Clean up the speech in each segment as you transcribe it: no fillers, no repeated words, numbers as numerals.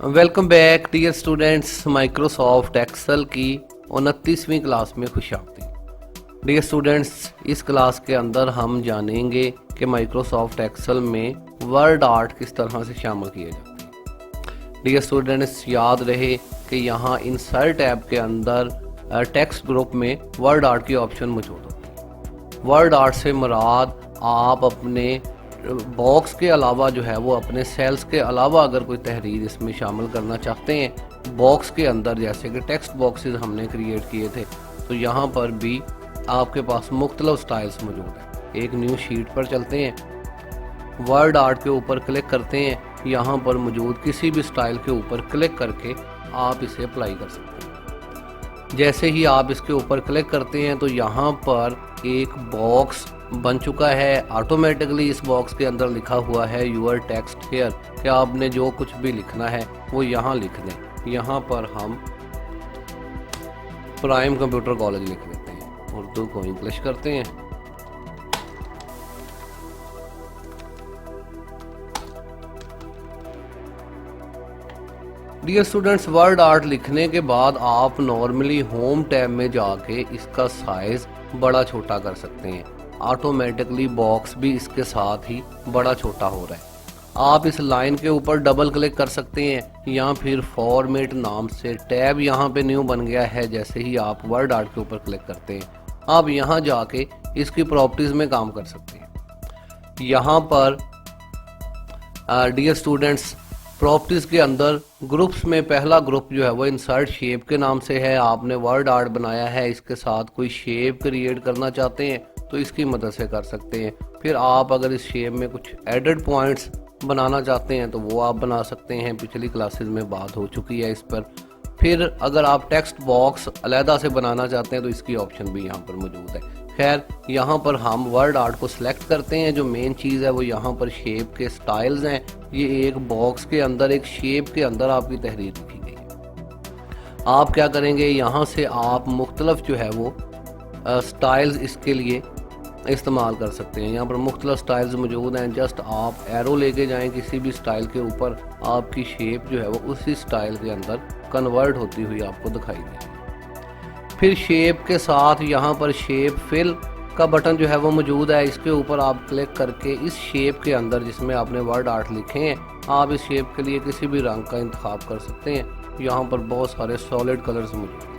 Welcome back dear students. Microsoft Excel की 29वीं class में खुशामदीद। डियर स्टूडेंट्स, इस क्लास के अंदर हम जानेंगे कि माइक्रोसॉफ्ट एक्सेल में वर्ड आर्ट किस तरह से शामिल किए जाते हैं। डियर स्टूडेंट्स, याद रहे कि यहाँ इंसर्ट टैब के अंदर टेक्स्ट ग्रुप में वर्ड आर्ट की ऑप्शन मौजूद होती है। वर्ड आर्ट से मुराद आप अपने बॉक्स के अलावा जो है वो अपने सेल्स के अलावा अगर कोई तहरीर इसमें शामिल करना चाहते हैं बॉक्स के अंदर, जैसे कि टेक्स्ट बॉक्सेस हमने क्रिएट किए थे, तो यहाँ पर भी आपके पास मुख्तलिफ स्टाइल्स मौजूद हैं। एक न्यू शीट पर चलते हैं, वर्ड आर्ट के ऊपर क्लिक करते हैं, यहाँ पर मौजूद किसी भी स्टाइल के ऊपर क्लिक करके आप इसे अप्लाई कर सकते हैं। जैसे ही आप इसके ऊपर क्लिक करते हैं तो यहाँ पर एक बॉक्स बन चुका है। ऑटोमेटिकली इस बॉक्स के अंदर लिखा हुआ है यूर टेक्स्ट हियर, कि आपने जो कुछ भी लिखना है वो यहाँ लिख दें। यहाँ पर हम प्राइम कंप्यूटर कॉलेज लिख लेते हैं, उर्दू को इंग्लिश करते हैं। डियर स्टूडेंट्स, वर्ड आर्ट लिखने के बाद आप नॉर्मली होम टैब में जाके इसका साइज बड़ा छोटा कर सकते हैं। ऑटोमेटिकली बॉक्स भी इसके साथ ही बड़ा छोटा हो रहा है। आप इस लाइन के ऊपर डबल क्लिक कर सकते हैं या फिर फॉर्मेट नाम से टैब यहाँ पे न्यू बन गया है। जैसे ही आप वर्ड आर्ट के ऊपर क्लिक करते हैं आप यहाँ जाके इसकी प्रॉपर्टीज में काम कर सकते हैं। यहाँ पर डियर स्टूडेंट्स, प्रॉपर्टीज के अंदर ग्रुप्स में पहला ग्रुप जो है वो इंसर्ट शेप के नाम से है। आपने वर्ड आर्ट बनाया है, इसके साथ कोई शेप क्रिएट करना चाहते हैं तो इसकी मदद से कर सकते हैं। फिर आप अगर इस शेप में कुछ एडेड पॉइंट्स बनाना चाहते हैं तो वो आप बना सकते हैं। पिछली क्लासेस में बात हो चुकी है इस पर। फिर अगर आप टेक्स्ट बॉक्स अलहदा से बनाना चाहते हैं तो इसकी ऑप्शन भी यहाँ पर मौजूद है। खैर, यहाँ पर हम वर्ड आर्ट को सिलेक्ट करते हैं। जो मेन चीज़ है वो यहाँ पर शेप के स्टाइल्स हैं। ये एक बॉक्स के अंदर, एक शेप के अंदर आपकी तहरीर लिखी गई है। आप क्या करेंगे, यहाँ से आप मुख्तलिफ जो है वो स्टाइल्स इसके लिए इस्तेमाल कर सकते हैं। यहाँ पर मुख्तलिफ स्टाइल्स मौजूद हैं। जस्ट आप एरो लेके जाएं किसी भी स्टाइल के ऊपर, आपकी शेप जो है वो उसी स्टाइल के अंदर कन्वर्ट होती हुई आपको दिखाई देगी। फिर शेप के साथ यहाँ पर शेप फिल का बटन जो है वो मौजूद है। इसके ऊपर आप क्लिक करके इस शेप के अंदर जिसमें आपने वर्ड आर्ट लिखे हैं, आप इस शेप के लिए किसी भी रंग का इंतखाब कर सकते हैं। यहाँ पर बहुत सारे सॉलिड कलर्स मौजूद हैं।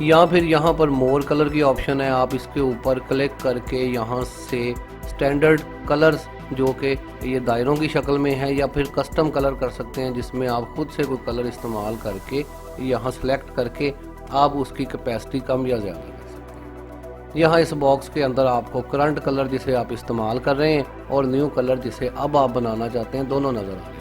या फिर यहाँ पर मोर कलर की ऑप्शन है। आप इसके ऊपर क्लिक करके यहाँ से स्टैंडर्ड कलर्स जो कि ये दायरों की शक्ल में है, या फिर कस्टम कलर कर सकते हैं जिसमें आप खुद से कोई कलर इस्तेमाल करके यहाँ सेलेक्ट करके आप उसकी कैपेसिटी कम या ज़्यादा कर सकते हैं। यहाँ इस बॉक्स के अंदर आपको करंट कलर जिसे आप इस्तेमाल कर रहे हैं और न्यू कलर जिसे अब आप बनाना चाहते हैं दोनों नज़र आ रहे हैं।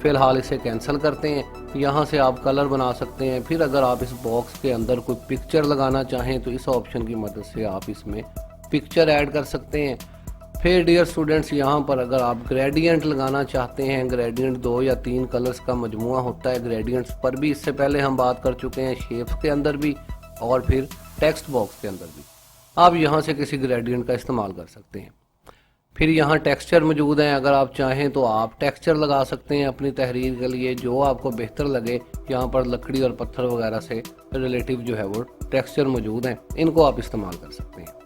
फ़िलहाल इसे कैंसिल करते हैं। यहाँ से आप कलर बना सकते हैं। फिर अगर आप इस बॉक्स के अंदर कोई पिक्चर लगाना चाहें तो इस ऑप्शन की मदद से आप इसमें पिक्चर ऐड कर सकते हैं। फिर डियर स्टूडेंट्स, यहाँ पर अगर आप ग्रेडियंट लगाना चाहते हैं, ग्रेडियंट 2 या 3 कलर्स का मजमुआ होता है। ग्रेडियंट्स पर भी इससे पहले हम बात कर चुके हैं, शेप्स के अंदर भी और फिर टेक्स्ट बॉक्स के अंदर भी। आप यहाँ से किसी ग्रेडियंट का इस्तेमाल कर सकते हैं। फिर यहाँ टेक्सचर मौजूद हैं। अगर आप चाहें तो आप टेक्सचर लगा सकते हैं अपनी तहरीर के लिए, जो आपको बेहतर लगे। यहाँ पर लकड़ी और पत्थर वगैरह से रिलेटिव जो है वो टेक्सचर मौजूद हैं, इनको आप इस्तेमाल कर सकते हैं।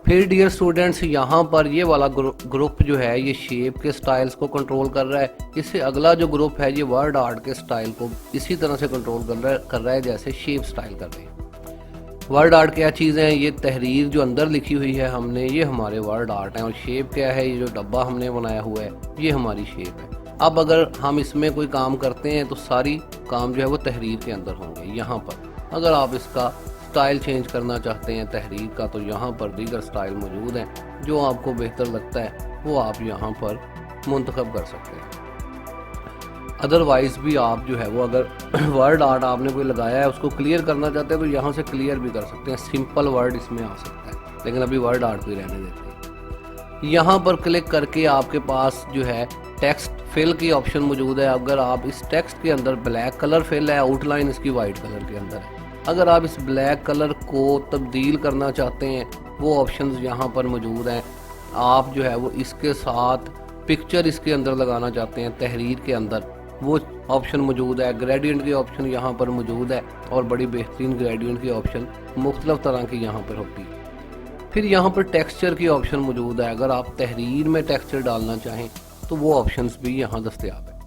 फिर डियर स्टूडेंट्स, यहाँ पर ये वाला ग्रुप जो है ये शेप के स्टाइल्स को कंट्रोल कर रहा है। इससे अगला जो ग्रुप है ये वर्ड आर्ट के स्टाइल को इसी तरह से कंट्रोल कर रहा है जैसे शेप स्टाइल कर रहे हैं। वर्ड आर्ट क्या चीज़ है, ये तहरीर जो अंदर लिखी हुई है हमने, ये हमारे वर्ड आर्ट है। और शेप क्या है, ये जो डब्बा हमने बनाया हुआ है ये हमारी शेप है। अब अगर हम इसमें कोई काम करते हैं तो सारी काम जो है वो तहरीर के अंदर होंगे। यहाँ पर अगर आप इसका स्टाइल चेंज करना चाहते हैं तहरीर का तो यहाँ पर दीगर स्टाइल मौजूद हैं। जो आपको बेहतर लगता है वो आप यहाँ पर मुंतखब कर सकते हैं। अदरवाइज भी आप जो है वो अगर वर्ड आर्ट आपने कोई लगाया है उसको क्लियर करना चाहते हैं तो यहाँ से क्लियर भी कर सकते हैं। सिंपल वर्ड इसमें आ सकता है, लेकिन अभी वर्ड आर्ट भी रहने देते हैं। यहाँ पर क्लिक करके आपके पास जो है टेक्स्ट फिल की ऑप्शन मौजूद है। अगर आप इस टेक्स्ट के अंदर ब्लैक कलर फिल है, आउटलाइन इसकी वाइट कलर के अंदर है। अगर आप इस ब्लैक कलर को तब्दील करना चाहते हैं वो ऑप्शंस यहाँ पर मौजूद हैं। आप जो है वो इसके साथ पिक्चर इसके अंदर लगाना चाहते हैं तहरीर के अंदर वो ऑप्शन मौजूद है। ग्रेडियंट की ऑप्शन यहाँ पर मौजूद है और बड़ी बेहतरीन ग्रेडियंट की ऑप्शन मुख्तलिफ तरह की यहाँ पर होती है। फिर यहाँ पर टेक्सचर की ऑप्शन मौजूद है। अगर आप तहरीर में टेक्सचर डालना चाहें तो वो ऑप्शंस भी यहाँ दस्तयाब है।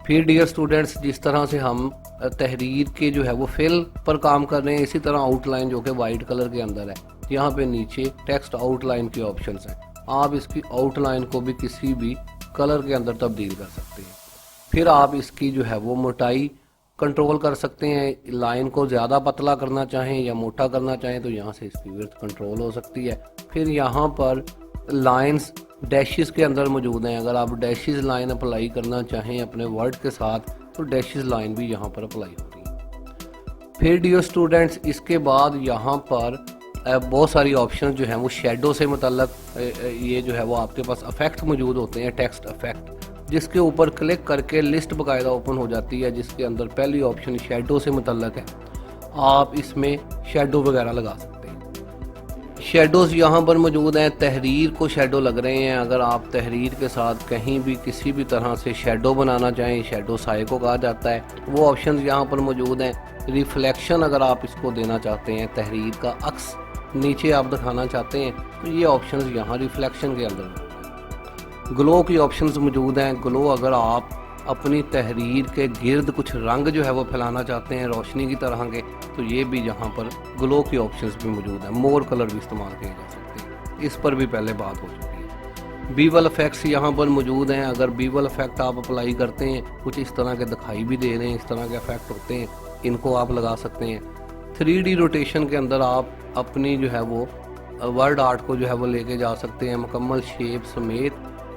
फिर डियर स्टूडेंट्स, जिस तरह से हम तहरीर के जो है वो फिल पर काम कर रहे हैं, इसी तरह आउटलाइन जो कि वाइट कलर के अंदर है, यहाँ पे नीचे टेक्स्ट आउटलाइन की ऑप्शंस हैं। आप इसकी आउटलाइन को भी किसी भी कलर के अंदर तब्दील कर सकते हैं। फिर आप इसकी जो है वो मोटाई कंट्रोल कर सकते हैं। लाइन को ज़्यादा पतला करना चाहें या मोटा करना चाहें तो यहाँ से इसकी विड्थ कंट्रोल हो सकती है। फिर यहाँ पर लाइंस डैशेस के अंदर मौजूद हैं। अगर आप डैशेस लाइन अप्लाई करना चाहें अपने वर्ड के साथ तो डैशेस लाइन भी यहाँ पर अप्लाई हो रही है। फिर डियर स्टूडेंट्स, इसके बाद यहाँ पर बहुत सारी ऑप्शन जो हैं वो शेडो से मुतल्लक ये जो है वो आपके पास इफेक्ट मौजूद होते हैं, टेक्स्ट इफेक्ट, जिसके ऊपर क्लिक करके लिस्ट बाकायदा ओपन हो जाती है, जिसके अंदर पहली ऑप्शन शेडो से मुतल्लक है। आप इसमें शेडो वगैरह लगा सकते हैं। शेडोज़ यहाँ पर मौजूद हैं। तहरीर को शेडो लग रहे हैं। अगर आप तहरीर के साथ कहीं भी किसी भी तरह से शेडो बनाना चाहें, शेडो साए को कहा जाता है, वो ऑप्शन यहाँ पर मौजूद हैं। रिफ्लेक्शन अगर आप इसको देना चाहते हैं, तहरीर का अक्स नीचे आप दिखाना चाहते हैं तो ये ऑप्शंस यहाँ रिफ्लेक्शन के अंदर। ग्लो की ऑप्शंस मौजूद हैं। ग्लो अगर आप अपनी तहरीर के गिर्द कुछ रंग जो है वो फैलाना चाहते हैं रोशनी की तरह के, तो ये भी यहाँ पर ग्लो की ऑप्शंस भी मौजूद हैं। मोर कलर भी इस्तेमाल किए जा सकते हैं, इस पर भी पहले बात हो चुकी है। बीवल इफेक्ट्स यहाँ पर मौजूद हैं। अगर बीवल इफेक्ट आप अप्लाई करते हैं, कुछ इस तरह के दिखाई भी दे रहे हैं, इस तरह के इफेक्ट होते हैं, इनको आप लगा सकते हैं। 3D रोटेशन के अंदर आप अपनी जो है वो वर्ड आर्ट को जो है वो लेके जा सकते हैं मुकम्मल शेप समेत।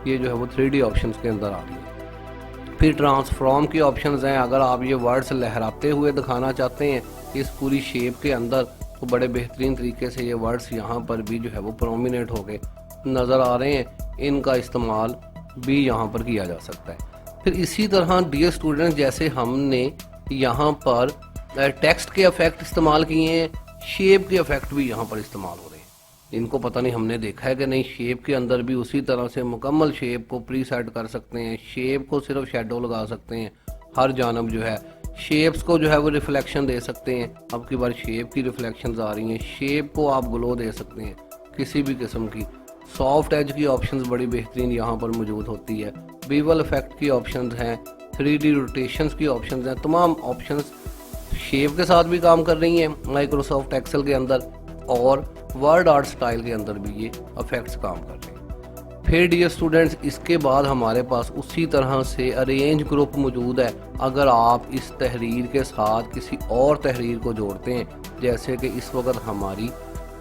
ये जो है वो 3D ऑप्शंस के अंदर आ रही है। फिर ट्रांसफॉर्म की ऑप्शंस हैं। अगर आप ये वर्ड्स लहराते हुए दिखाना चाहते हैं इस पूरी शेप के अंदर, तो बड़े बेहतरीन तरीके से ये वर्ड्स यहाँ पर भी जो है वो प्रोमिनेंट होके नज़र आ रहे हैं। इनका इस्तेमाल भी यहाँ पर किया जा सकता है। फिर इसी तरह डियर स्टूडेंट्स, जैसे हमने यहाँ पर टेक्स्ट के इफेक्ट इस्तेमाल किए हैं, शेप के इफेक्ट भी यहाँ पर इस्तेमाल हो रहे हैं। इनको पता नहीं हमने देखा है कि नहीं, शेप के अंदर भी उसी तरह से मुकम्मल शेप को प्री सेट कर सकते हैं। शेप को सिर्फ शेडो लगा सकते हैं, हर जानब जो है शेप्स को जो है वो रिफ्लेक्शन दे सकते हैं। अब की बार शेप की रिफ्लेक्शंस आ रही हैं, शेप को आप ग्लो दे सकते हैं किसी भी किस्म की। सॉफ्ट एज की ऑप्शंस बड़ी बेहतरीन यहाँ पर मौजूद होती है। बीवल इफेक्ट की ऑप्शंस हैं, 3D रोटेशंस की ऑप्शंस हैं। तमाम ऑप्शंस शेप के साथ भी काम कर रही हैं माइक्रोसॉफ्ट एक्सेल के अंदर, और वर्ड आर्ट स्टाइल के अंदर भी ये इफेक्ट्स काम कर रहे हैं। फिर डियर स्टूडेंट्स, इसके बाद हमारे पास उसी तरह से अरेंज ग्रुप मौजूद है। अगर आप इस तहरीर के साथ किसी और तहरीर को जोड़ते हैं, जैसे कि इस वक्त हमारी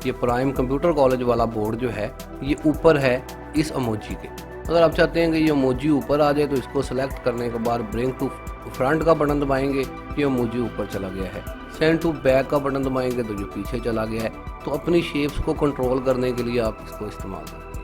ये प्राइम कंप्यूटर कॉलेज वाला बोर्ड जो है ये ऊपर है इस इमोजी के। अगर आप चाहते हैं कि ये इमोजी ऊपर आ जाए तो इसको सेलेक्ट करने के बाद ब्रिंग टू फ्रंट का बटन दबाएंगे, ये इमोजी ऊपर चला गया है। सेंड टू बैक का बटन दबाएंगे तो ये पीछे चला गया है। तो अपनी शेप्स को कंट्रोल करने के लिए आप इसको इस्तेमाल करते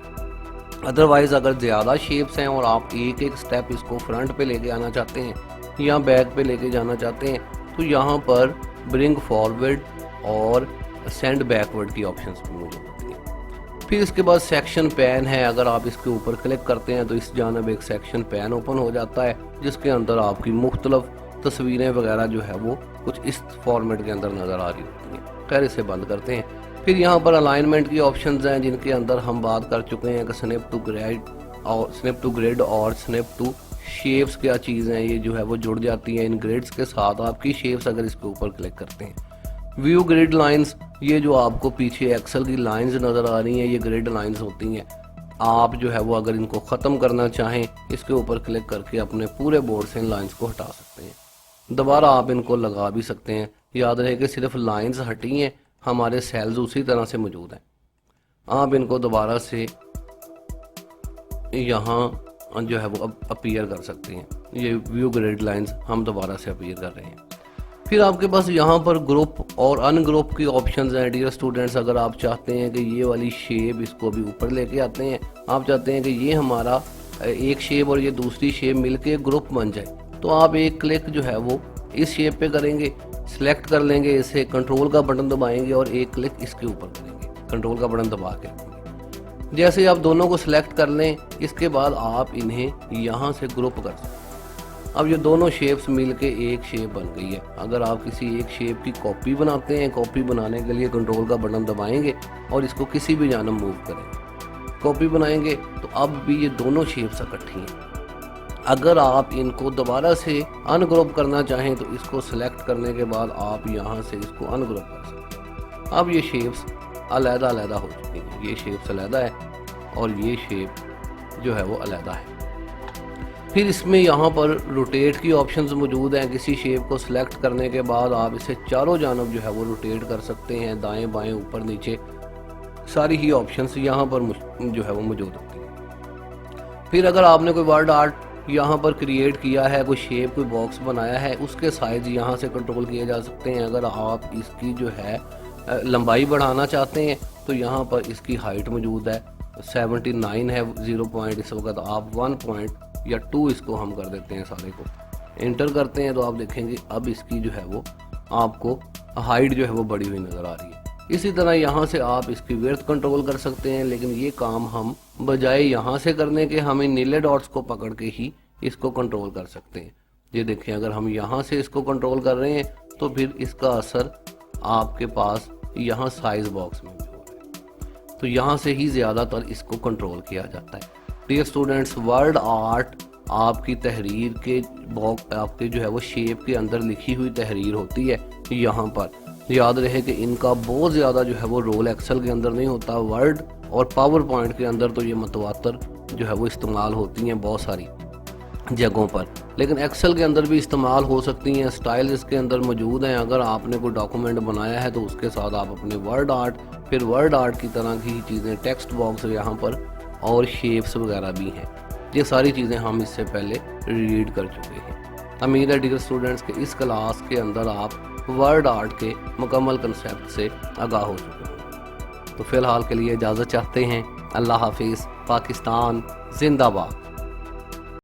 हैं। अदरवाइज अगर ज़्यादा शेप्स हैं और आप एक एक स्टेप इसको फ्रंट पे लेके आना चाहते हैं या बैक पे लेके जाना चाहते हैं, तो यहाँ पर ब्रिंग फॉरवर्ड और सेंड बैकवर्ड की ऑप्शंस भी मौजूद होती हैं। फिर इसके बाद सेक्शन पैन है। अगर आप इसके ऊपर क्लिक करते हैं तो इस जानब एक सेक्शन पैन ओपन हो जाता है, जिसके अंदर आपकी मुख्तलिफ तस्वीरें वगैरह जो है वो कुछ इस फॉर्मेट के अंदर नज़र आ रही होती हैं। खैर, इसे बंद करते हैं। फिर यहाँ पर अलाइनमेंट की ऑप्शंस हैं, जिनके अंदर हम बात कर चुके हैं कि स्नैप टू ग्रिड और स्नैप टू शेप्स क्या चीज़ हैं। ये जो है वो जुड़ जाती हैं इन ग्रिड्स के साथ। आपकी शेप्स अगर इसके ऊपर क्लिक करते हैं, व्यू ग्रिड लाइंस, ये जो आपको पीछे एक्सेल की लाइंस नज़र आ रही हैं, ये ग्रिड लाइंस होती हैं। आप जो है वो अगर इनको ख़त्म करना चाहें, इसके ऊपर क्लिक करके अपने पूरे बोर्ड से इन लाइंस को हटा सकते हैं। दोबारा आप इनको लगा भी सकते हैं। याद रहे कि सिर्फ लाइंस हटी हैं, हमारे सेल्स उसी तरह से मौजूद हैं। आप इनको दोबारा से यहाँ जो है वो अपीयर कर सकते हैं। ये व्यू ग्रिड लाइंस हम दोबारा से अपीयर कर रहे हैं। फिर आपके पास यहाँ पर ग्रुप और अनग्रुप की ऑप्शंस हैं। डियर स्टूडेंट्स, अगर आप चाहते हैं कि ये वाली शेप इसको भी ऊपर लेके आते हैं, आप चाहते हैं कि ये हमारा एक शेप और ये दूसरी शेप मिलके ग्रुप बन जाए, तो आप एक क्लिक जो है वो इस शेप पे करेंगे, सिलेक्ट कर लेंगे इसे, कंट्रोल का बटन दबाएंगे और एक क्लिक इसके ऊपर करेंगे, कंट्रोल का बटन दबा के। जैसे आप दोनों को सिलेक्ट कर लें, इसके बाद आप इन्हें यहाँ से ग्रुप कर सकते हैं। अब ये दोनों शेप्स मिलके एक शेप बन गई है। अगर आप किसी एक शेप की कॉपी बनाते हैं, कॉपी बनाने के लिए कंट्रोल का बटन दबाएंगे और इसको किसी भी जानब मूव करेंगे, कॉपी बनाएंगे, तो अब भी ये दोनों शेप्स इकट्ठी हैं। अगर आप इनको दोबारा से अनग्रुप करना चाहें तो इसको सिलेक्ट करने के बाद आप यहाँ से इसको अनग्रुप कर सकते हैं। अब ये शेप्स अलग-अलग हो चुकी हैं। ये शेप्स अलग है और ये शेप जो है वो अलग है। फिर इसमें यहाँ पर रोटेट की ऑप्शंस मौजूद हैं। किसी शेप को सिलेक्ट करने के बाद आप इसे चारों जानब जो है वो रोटेट कर सकते हैं, दाएं बाएं ऊपर नीचे, सारी ही ऑप्शंस यहाँ पर जो है वो मौजूद होती हैं। फिर अगर आपने कोई वर्ड आर्ट यहाँ पर क्रिएट किया है, कोई शेप, कोई बॉक्स बनाया है, उसके साइज यहाँ से कंट्रोल किए जा सकते हैं। अगर आप इसकी जो है लंबाई बढ़ाना चाहते हैं तो यहाँ पर इसकी हाइट मौजूद है, 79 है 0 पॉइंट, इस वक्त आप 1 पॉइंट या 2 इसको हम कर देते हैं, सारे को एंटर करते हैं तो आप देखेंगे अब इसकी जो है वो आपको हाइट जो है वो बड़ी हुई नज़र आ रही है। इसी तरह यहाँ से आप इसकी विड्थ कंट्रोल कर सकते हैं, लेकिन ये काम हम बजाय यहाँ से करने के हमें नीले डॉट्स को पकड़ के ही इसको कंट्रोल कर सकते हैं। ये देखें, अगर हम यहाँ से इसको कंट्रोल कर रहे हैं तो फिर इसका असर आपके पास यहाँ साइज बॉक्स में भी हो रहा है, तो यहाँ से ही ज़्यादातर इसको कंट्रोल किया जाता है। डियर स्टूडेंट्स, वर्ड आर्ट आपकी तहरीर के बॉक्स, आपके जो है वो शेप के अंदर लिखी हुई तहरीर होती है। यहाँ पर याद रहे कि इनका बहुत ज़्यादा जो है वो रोल एक्सेल के अंदर नहीं होता, वर्ड और पावर पॉइंट के अंदर तो ये मतवातर जो है वो इस्तेमाल होती हैं बहुत सारी जगहों पर, लेकिन एक्सेल के अंदर भी इस्तेमाल हो सकती हैं। स्टाइल इसके अंदर मौजूद हैं। अगर आपने कोई डॉक्यूमेंट बनाया है तो उसके साथ आप अपने वर्ड आर्ट, फिर वर्ड आर्ट की तरह की चीज़ें, टेक्स्ट बॉक्स यहाँ पर और शेप्स वगैरह भी हैं। ये सारी चीज़ें हम इससे पहले रीड कर चुके हैं। उम्मीद है डियर स्टूडेंट्स के इस क्लास के अंदर आप वर्ड आर्ट के मुकम्मल कंसेप्ट से आगाह हो चुके हैं। तो फ़िलहाल के लिए इजाज़त चाहते हैं। अल्लाह हाफिज़। पाकिस्तान जिंदाबाद।